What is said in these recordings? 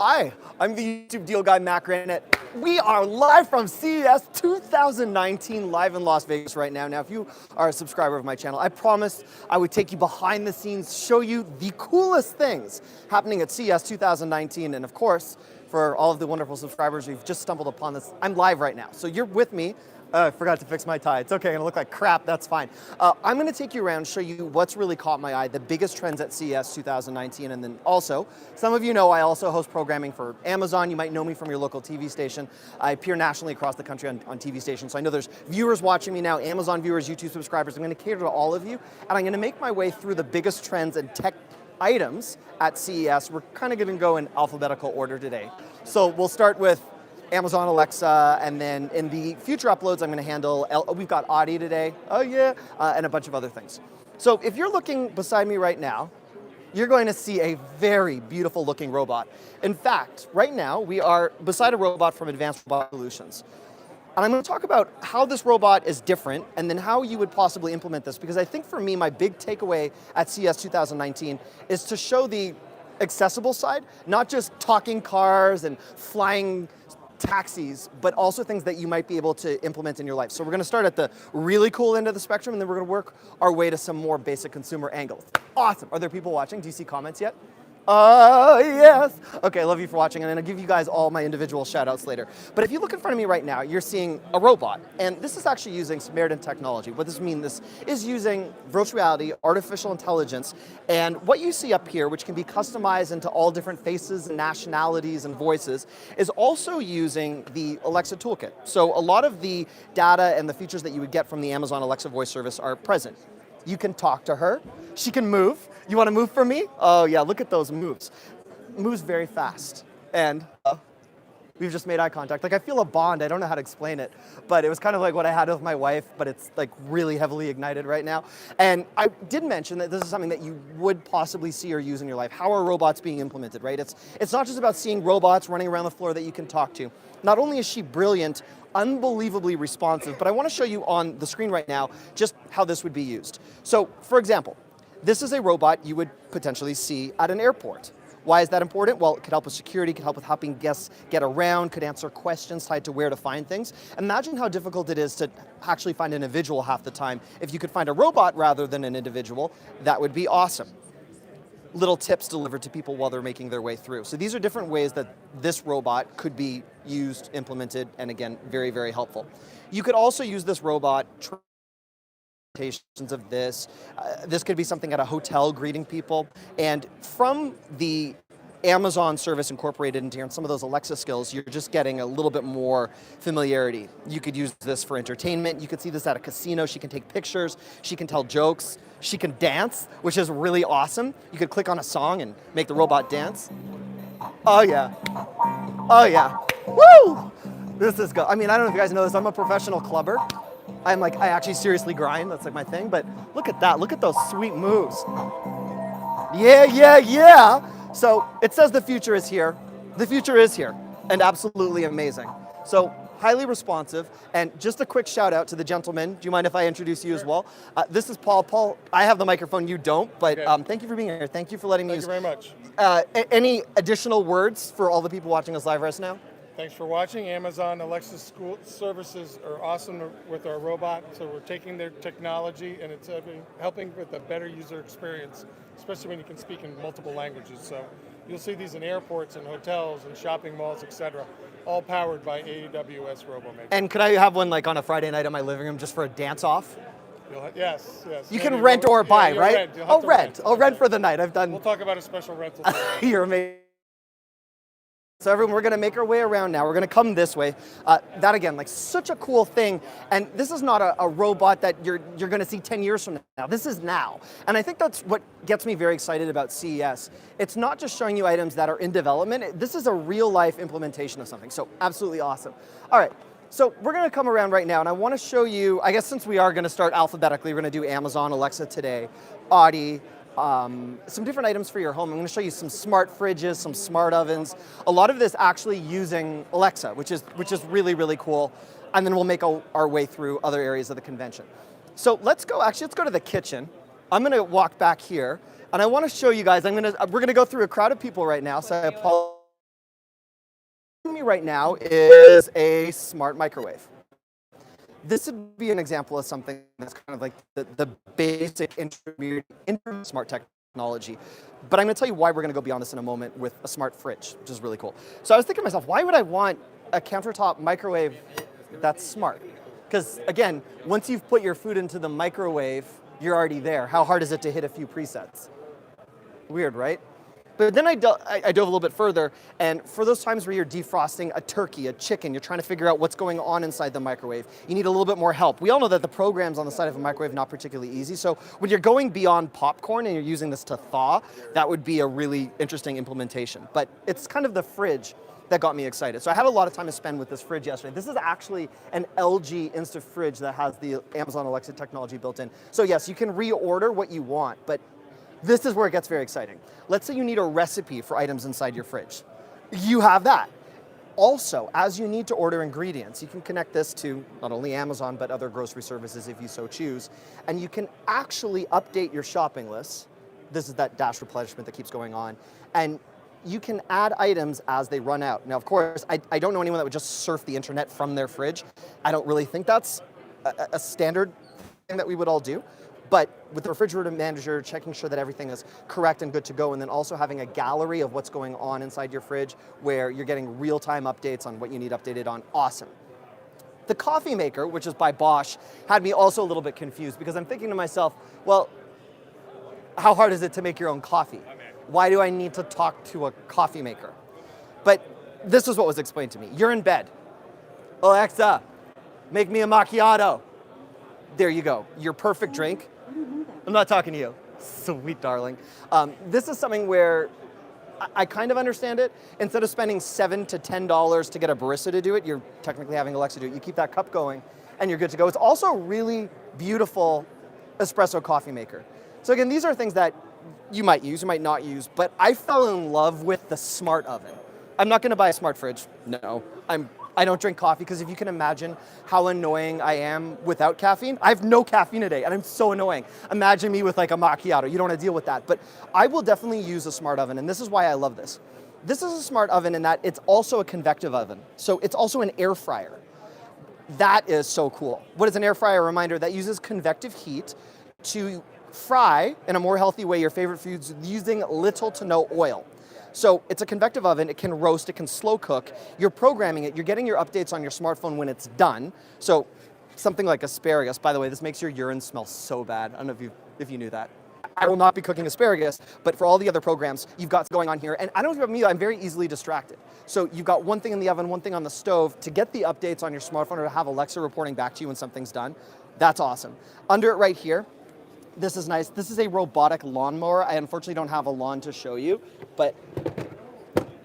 Hi, I'm the YouTube deal guy, Matt Granite. We are live from CES 2019, live in Las Vegas right now. Now, if you are a subscriber of my channel, I promised I would take you behind the scenes, show you the coolest things happening at CES 2019. And of course, for all of the wonderful subscribers who've just stumbled upon this, I'm live right now. So you're with me. I forgot to fix my tie. It's okay, I'm gonna look like crap, that's fine. I'm gonna take you around, show you what's really caught my eye, the biggest trends at CES 2019, and then also, some of you know I also host programming for Amazon. You might know me from your local TV station. I appear nationally across the country on TV stations, so I know there's viewers watching me now, Amazon viewers, YouTube subscribers. I'm gonna cater to all of you, and I'm gonna make my way through the biggest trends and tech items at CES. We're kind of gonna go in alphabetical order today. So we'll start with Amazon Alexa, and then in the future uploads, I'm going to handle, we've got Audi today, oh yeah, and a bunch of other things. So if you're looking beside me right now, you're going to see a very beautiful looking robot. In fact, right now, we are beside a robot from Advanced Robot Solutions. And I'm going to talk about how this robot is different, and then how you would possibly implement this, because I think for me, my big takeaway at CES 2019 is to show the accessible side, not just talking cars and flying taxis, but also things that you might be able to implement in your life. So we're gonna start at the really cool end of the spectrum, and then we're gonna work our way to some more basic consumer angles. Awesome. Are there people watching? Do you see comments yet? Yes. Okay, love you for watching, and I'll give you guys all my individual shout outs later. But if you look in front of me right now, you're seeing a robot, and this is actually using Samaritan technology. What this means, this is using virtual reality, artificial intelligence, and what you see up here, which can be customized into all different faces and nationalities and voices, is also using the Alexa toolkit. So a lot of the data and the features that you would get from the Amazon Alexa voice service are present. You can talk to her, she can move. You want to move for me? Oh yeah, look at those moves. Moves very fast. And we've just made eye contact. Like I feel a bond, I don't know how to explain it, but it was kind of like what I had with my wife, but it's like really heavily ignited right now. And I did mention that this is something that you would possibly see or use in your life. How are robots being implemented, right? It's not just about seeing robots running around the floor that you can talk to. Not only is she brilliant, unbelievably responsive, but I want to show you on the screen right now just how this would be used. So, for example, this is a robot you would potentially see at an airport. Why is that important? Well, it could help with security, could help with helping guests get around, could answer questions tied to where to find things. Imagine how difficult it is to actually find an individual half the time. If you could find a robot rather than an individual, that would be awesome. Little tips delivered to people while they're making their way through. So these are different ways that this robot could be used, implemented, and again, very, very helpful. You could also use this robot of this. This could be something at a hotel greeting people. And from the Amazon service incorporated into here and some of those Alexa skills, you're just getting a little bit more familiarity. You could use this for entertainment. You could see this at a casino. She can take pictures. She can tell jokes. She can dance, which is really awesome. You could click on a song and make the robot dance. Oh yeah. Oh yeah. Woo! This is good. I mean, I don't know if you guys know this. I'm a professional clubber. I actually seriously grind, that's like my thing, but look at that, look at those sweet moves. Yeah, yeah, yeah. So it says the future is here. The future is here, and absolutely amazing. So highly responsive, and just a quick shout out to the gentleman. Do you mind if I introduce you as well? This is Paul. Paul, I have the microphone, you don't, but okay. Thank you for being here. Thank you for letting me use. Thank you very much. Any additional words for all the people watching us live right now? Thanks for watching. Amazon Alexa school services are awesome with our robot. So we're taking their technology and it's helping with a better user experience, especially when you can speak in multiple languages. So you'll see these in airports and hotels and shopping malls, etc., all powered by AWS RoboMaker. And could I have one like on a Friday night in my living room just for a dance off? Yes. You can rent or buy, right? I'll rent for the night. We'll talk about a special rental. You're amazing. So everyone, we're gonna make our way around now. We're gonna come this way. That again, like such a cool thing. And this is not a robot that you're gonna see 10 years from now. This is now. And I think that's what gets me very excited about CES. It's not just showing you items that are in development. This is a real life implementation of something. So absolutely awesome. All right, so we're gonna come around right now and I wanna show you, I guess since we are gonna start alphabetically, we're gonna do Amazon, Alexa today, Audi, some different items for your home. I'm going to show you some smart fridges, some smart ovens. A lot of this actually using Alexa, which is really, really cool. And then we'll make our way through other areas of the convention. So let's go to the kitchen. I'm going to walk back here, and I want to show you guys. We're going to go through a crowd of people right now. So I apologize. me right now is a smart microwave. This would be an example of something that's kind of like the basic intermediate smart technology. But I'm going to tell you why we're going to go beyond this in a moment with a smart fridge, which is really cool. So I was thinking to myself, why would I want a countertop microwave that's smart? Because again, once you've put your food into the microwave, you're already there. How hard is it to hit a few presets? Weird, right? But then I dove a little bit further, and for those times where you're defrosting a turkey, a chicken, you're trying to figure out what's going on inside the microwave, you need a little bit more help. We all know that the programs on the side of a microwave are not particularly easy, so when you're going beyond popcorn and you're using this to thaw, that would be a really interesting implementation. But it's kind of the fridge that got me excited. So I had a lot of time to spend with this fridge yesterday. This is actually an LG InstaFridge that has the Amazon Alexa technology built in. So yes, you can reorder what you want, but this is where it gets very exciting. Let's say you need a recipe for items inside your fridge. You have that. Also, as you need to order ingredients, you can connect this to not only Amazon, but other grocery services if you so choose. And you can actually update your shopping list. This is that dash replenishment that keeps going on. And you can add items as they run out. Now, of course, I don't know anyone that would just surf the internet from their fridge. I don't really think that's a standard thing that we would all do. But with the refrigerator manager, checking sure that everything is correct and good to go, and then also having a gallery of what's going on inside your fridge where you're getting real-time updates on what you need updated on, awesome. The coffee maker, which is by Bosch, had me also a little bit confused because I'm thinking to myself, well, how hard is it to make your own coffee? Why do I need to talk to a coffee maker? But this is what was explained to me. You're in bed. Alexa, make me a macchiato. There you go, your perfect drink. I'm not talking to you. Sweet darling. This is something where I kind of understand it. Instead of spending $7 to $10 to get a barista to do it, you're technically having Alexa do it. You keep that cup going and you're good to go. It's also a really beautiful espresso coffee maker. So again, these are things that you might use, you might not use, but I fell in love with the smart oven. I'm not gonna buy a smart fridge, no. I don't drink coffee because if you can imagine how annoying I am without caffeine, I have no caffeine today and I'm so annoying. Imagine me with like a macchiato, you don't want to deal with that. But I will definitely use a smart oven, and this is why I love this. This is a smart oven in that it's also a convective oven. So it's also an air fryer. That is so cool. What is an air fryer? A reminder that uses convective heat to fry in a more healthy way your favorite foods using little to no oil. So it's a convective oven, it can roast, it can slow cook. You're programming it, you're getting your updates on your smartphone when it's done. So something like asparagus, by the way, this makes your urine smell so bad. I don't know if you knew that. I will not be cooking asparagus, but for all the other programs you've got going on here, and I don't know about me, I'm very easily distracted. So you've got one thing in the oven, one thing on the stove to get the updates on your smartphone or to have Alexa reporting back to you when something's done. That's awesome. Under it right here, this is nice. This is a robotic lawnmower. I unfortunately don't have a lawn to show you, but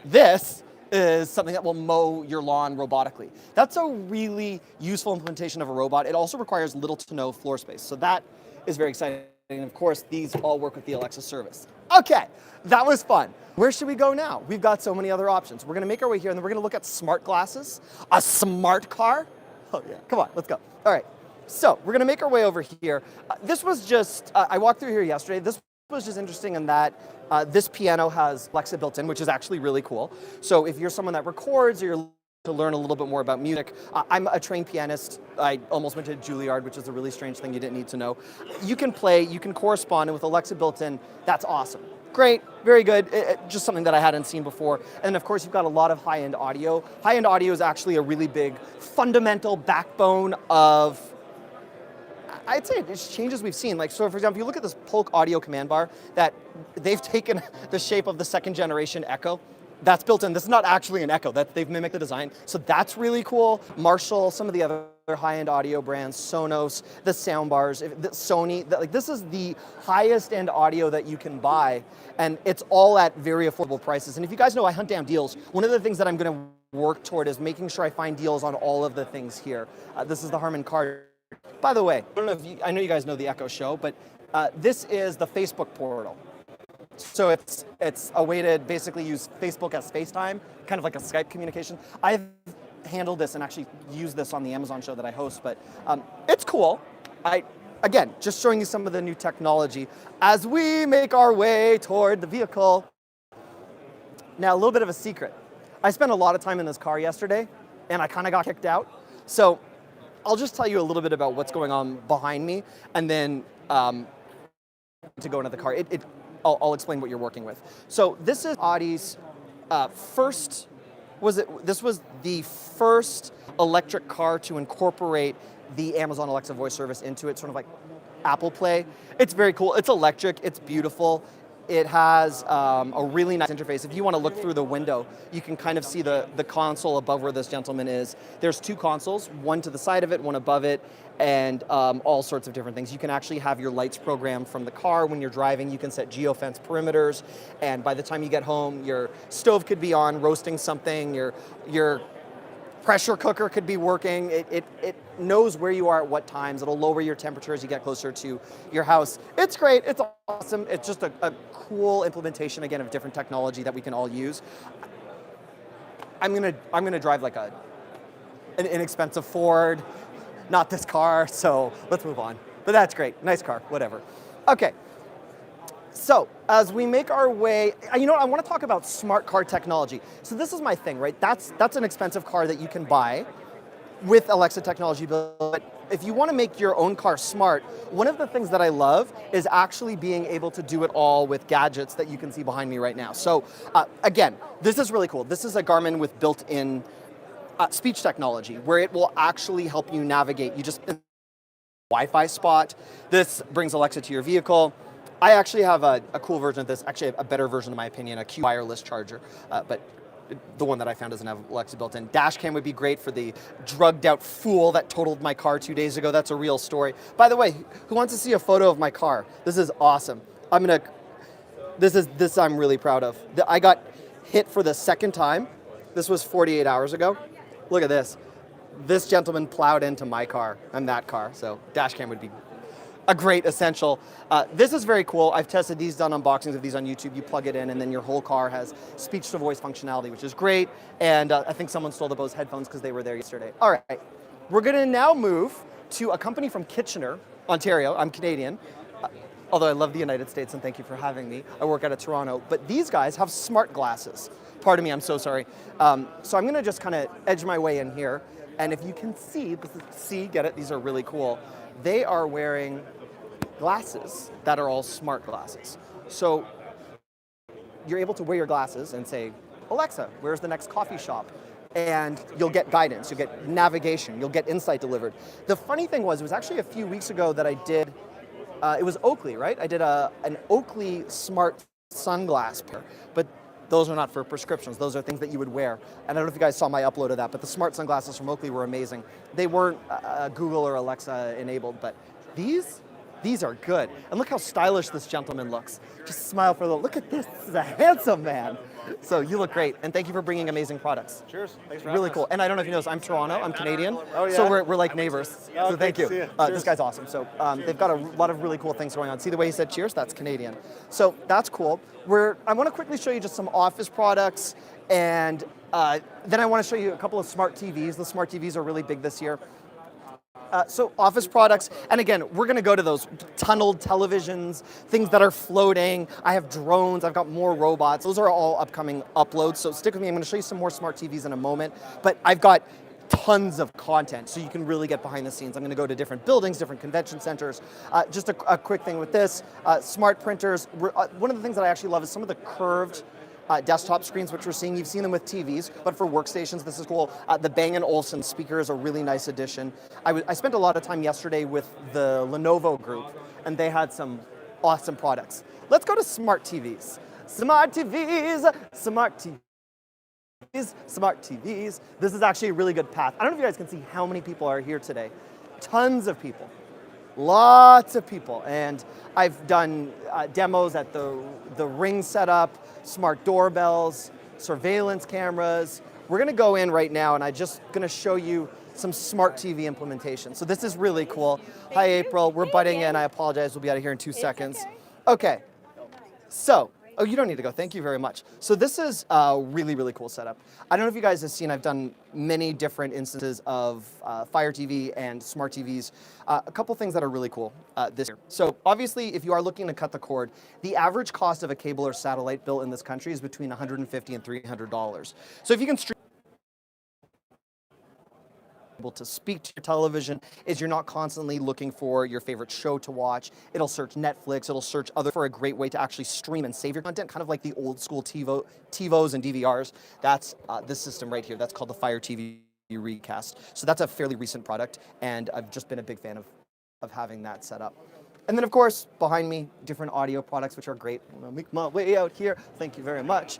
this is something that will mow your lawn robotically. That's a really useful implementation of a robot. It also requires little to no floor space, so that is very exciting. And of course, these all work with the Alexa service. Okay, that was fun. Where should we go now? We've got so many other options. We're gonna make our way here, and then we're gonna look at smart glasses, a smart car. Oh yeah, come on, let's go. All right. So we're gonna make our way over here. This was just, I walked through here yesterday. This was just interesting in that this piano has Alexa built in, which is actually really cool. So if you're someone that records or you're to learn a little bit more about music, I'm a trained pianist. I almost went to Juilliard, which is a really strange thing you didn't need to know. You can play, you can correspond, and with Alexa built in, that's awesome. Great, very good, just something that I hadn't seen before. And of course, you've got a lot of high-end audio. High-end audio is actually a really big fundamental backbone of, I'd say it's changes we've seen. Like, so for example, you look at this Polk audio command bar that they've taken the shape of the second generation Echo. That's built in. This is not actually an Echo. They've mimicked the design. So that's really cool. Marshall, some of the other high-end audio brands, Sonos, the soundbars, Sony. Like, this is the highest end audio that you can buy, and it's all at very affordable prices. And if you guys know I hunt down deals, one of the things that I'm going to work toward is making sure I find deals on all of the things here. This is the Harman Kardon. By the way, I don't know if I know you guys know the Echo Show, but this is the Facebook portal. So it's a way to basically use Facebook as FaceTime, kind of like a Skype communication. I've handled this and actually used this on the Amazon show that I host, but it's cool. Again, just showing you some of the new technology as we make our way toward the vehicle. Now, a little bit of a secret. I spent a lot of time in this car yesterday, and I kind of got kicked out. So I'll just tell you a little bit about what's going on behind me, and then to go into the car. I'll explain what you're working with. So this is Audi's this was the first electric car to incorporate the Amazon Alexa voice service into it, sort of like Apple Play. It's very cool. It's electric. It's beautiful. It has a really nice interface. If you want to look through the window, you can kind of see the console above where this gentleman is. There's two consoles, one to the side of it, one above it, and all sorts of different things. You can actually have your lights programmed from the car when you're driving. You can set geofence perimeters, and by the time you get home, your stove could be on, roasting something, your pressure cooker could be working. It knows where you are at what times. It'll lower your temperature as you get closer to your house. It's great, it's awesome. It's just a cool implementation, again, of different technology that we can all use. I'm gonna drive like an inexpensive Ford, not this car, so let's move on. But that's great, nice car, whatever. Okay, so as we make our way, I want to talk about smart car technology. So this is my thing, right? That's an expensive car that you can buy with Alexa technology, but if you want to make your own car smart, one of the things that I love is actually being able to do it all with gadgets that you can see behind me right now. So again, this is really cool. This is a Garmin with built-in speech technology where it will actually help you navigate. You just Wi-Fi spot. This brings Alexa to your vehicle. I actually have a cool version of this, actually a better version in my opinion, a Q wireless charger, but the one that I found doesn't have Alexa built in. Dash cam would be great for the drugged out fool that totaled my car 2 days ago. That's a real story. By the way, who wants to see a photo of my car? This is awesome. This I'm really proud of. I got hit for the second time. This was 48 hours ago. Look at this. This gentleman plowed into my car and that car, so dash cam would be a great essential. This is very cool. I've tested these, done unboxings of these on YouTube. You plug it in and then your whole car has speech-to-voice functionality, which is great. And I think someone stole the Bose headphones because they were there yesterday. All right, we're gonna now move to a company from Kitchener, Ontario. I'm Canadian, although I love the United States and thank you for having me. I work out of Toronto, but these guys have smart glasses. Pardon me, I'm so sorry. So I'm gonna just kind of edge my way in here. And if you can see, get it? These are really cool. They are wearing glasses that are all smart glasses. So you're able to wear your glasses and say, Alexa, where's the next coffee shop? And you'll get guidance, you'll get navigation, you'll get insight delivered. The funny thing was, it was actually a few weeks ago that I did, it was Oakley, right? I did an Oakley smart sunglass pair, but those are not for prescriptions. Those are things that you would wear. And I don't know if you guys saw my upload of that, but the smart sunglasses from Oakley were amazing. They weren't Google or Alexa enabled, but these are good. And look how stylish this gentleman looks. Just smile for a little, look at this, this is a handsome man. So you look great, and thank you for bringing amazing products. Cheers, thanks for really cool. And I don't know if you noticed, I'm Toronto, I'm Canadian, oh, yeah? so we're like neighbors. Oh, so thank you. This guy's awesome. So they've got a lot of really cool things going on. See the way he said cheers? That's Canadian. So that's cool. I want to quickly show you just some office products, and then I want to show you a couple of smart TVs. The smart TVs are really big this year. So office products, and again, we're gonna go to those tunneled televisions, things that are floating. I have drones, I've got more robots. Those are all upcoming uploads, so stick with me. I'm gonna show you some more smart TVs in a moment, but I've got tons of content, so you can really get behind the scenes. I'm gonna go to different buildings, different convention centers. Just a quick thing with this, smart printers. One of the things that I actually love is some of the curved desktop screens, which we're seeing. You've seen them with TVs, but for workstations, this is cool. The Bang & Olufsen speaker is a really nice addition. I spent a lot of time yesterday with the Lenovo group, and they had some awesome products. Let's go to smart TVs. Smart TVs, smart TVs, smart TVs. This is actually a really good path. I don't know if you guys can see how many people are here today. Tons of people. Lots of people, and I've done demos at the Ring setup, smart doorbells, surveillance cameras. We're gonna go in right now, and I'm just gonna show you some smart TV implementation. So this is really cool. Hi, April, we're butting in. I apologize, we'll be out of here in 2 seconds. Okay, so Oh, you don't need to go. Thank you very much. So this is a really, really cool setup. I don't know if you guys have seen, I've done many different instances of Fire TV and smart TVs. A couple things that are really cool this year. So obviously, if you are looking to cut the cord, the average cost of a cable or satellite built in this country is between $150 and $300. So if you can stream able to speak to your television, is you're not constantly looking for your favorite show to watch. It'll search Netflix, it'll search other for a great way to actually stream and save your content, kind of like the old school TiVos and DVRs. That's this system right here. That's called the Fire TV Recast. So that's a fairly recent product, and I've just been a big fan of having that set up. And then of course, behind me, different audio products, which are great. I'm gonna make my way out here. Thank you very much.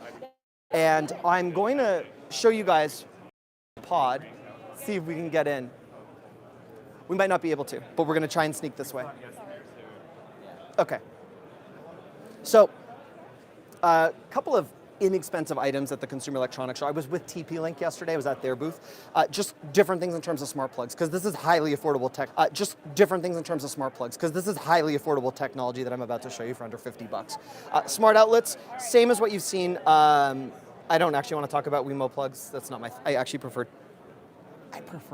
And I'm going to show you guys pod. See if we can get in. We might not be able to, but we're going to try and sneak this way. Okay. So, a couple of inexpensive items at the Consumer Electronics Show. I was with TP-Link yesterday. I was at their booth. Just different things in terms of smart plugs, because this is highly affordable tech. Just different things in terms of smart plugs, because this is highly affordable technology that I'm about to show you for under 50 bucks. Smart outlets, same as what you've seen. I don't actually want to talk about Wemo plugs. That's not my. I actually prefer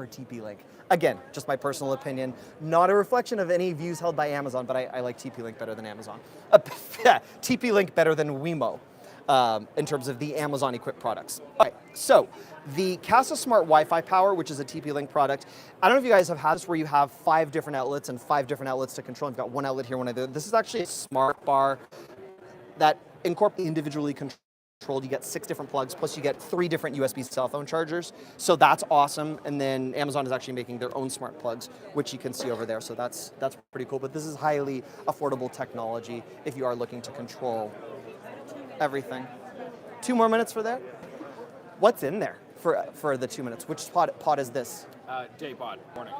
TP-Link. Again, just my personal opinion, not a reflection of any views held by Amazon, but I like TP-Link better than Amazon. TP-Link better than Wemo in terms of the Amazon equipped products. Okay, so the Casa Smart Wi-Fi Power, which is a TP-Link product, I don't know if you guys have had this where you have 5 different outlets and 5 different outlets to control. You've got one outlet here, one other. This is actually a smart bar that incorporates individually controlled. You get 6 different plugs, plus you get 3 different USB cell phone chargers. So that's awesome. And then Amazon is actually making their own smart plugs, which you can see over there. So that's pretty cool. But this is highly affordable technology if you are looking to control everything. 2 more minutes for there. What's in there for the 2 minutes? Which pod is this? Day pod, morning.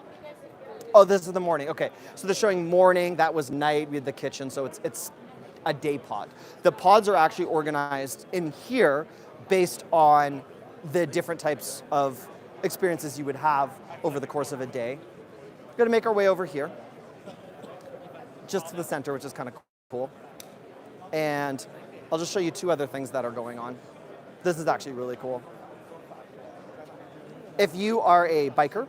Oh, this is the morning. Okay. So they're showing morning. That was night. We had the kitchen. So it's a day pod. The pods are actually organized in here based on the different types of experiences you would have over the course of a day. We're gonna make our way over here, just to the center, which is kind of cool. And I'll just show you 2 other things that are going on. This is actually really cool. If you are a biker,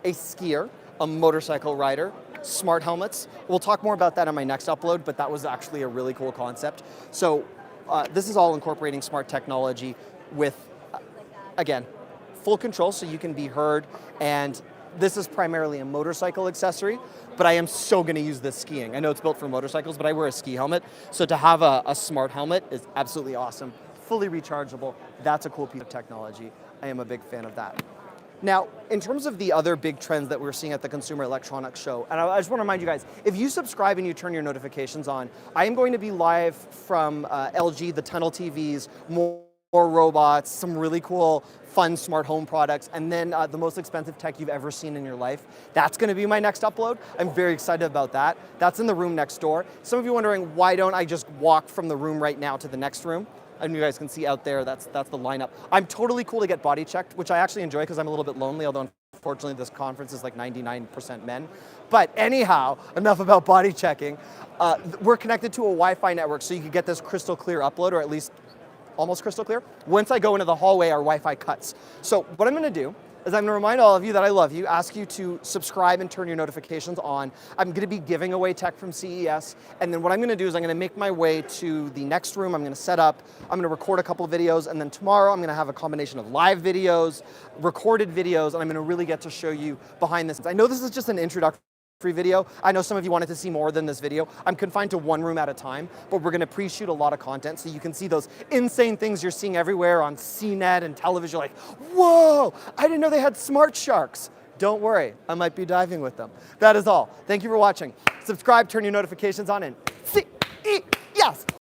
a skier, a motorcycle rider, smart helmets. We'll talk more about that on my next upload, but that was actually a really cool concept. So this is all incorporating smart technology with, again, full control so you can be heard. And this is primarily a motorcycle accessory, but I am so gonna use this skiing. I know it's built for motorcycles, but I wear a ski helmet. So to have a smart helmet is absolutely awesome. Fully rechargeable. That's a cool piece of technology. I am a big fan of that. Now, in terms of the other big trends that we're seeing at the Consumer Electronics Show, and I just want to remind you guys, if you subscribe and you turn your notifications on, I am going to be live from LG, the Tunnel TVs, more robots, some really cool, fun smart home products, and then the most expensive tech you've ever seen in your life. That's going to be my next upload. I'm very excited about that. That's in the room next door. Some of you wondering, why don't I just walk from the room right now to the next room? And you guys can see out there, that's the lineup. I'm totally cool to get body checked, which I actually enjoy because I'm a little bit lonely, although unfortunately this conference is like 99% men. But anyhow, enough about body checking. We're connected to a Wi-Fi network, so you can get this crystal clear upload, or at least almost crystal clear. Once I go into the hallway, our Wi-Fi cuts. So what I'm gonna do is I'm gonna remind all of you that I love you, ask you to subscribe and turn your notifications on. I'm gonna be giving away tech from CES, and then what I'm gonna do is I'm gonna make my way to the next room, I'm gonna set up, I'm gonna record a couple of videos, and then tomorrow I'm gonna have a combination of live videos, recorded videos, and I'm gonna really get to show you behind the scenes. I know this is just an introductory video. I know some of you wanted to see more than this video. I'm confined to 1 room at a time, but we're gonna pre-shoot a lot of content so you can see those insane things you're seeing everywhere on CNET and television. Like, whoa, I didn't know they had smart sharks. Don't worry, I might be diving with them. That is all. Thank you for watching. Subscribe, turn your notifications on, and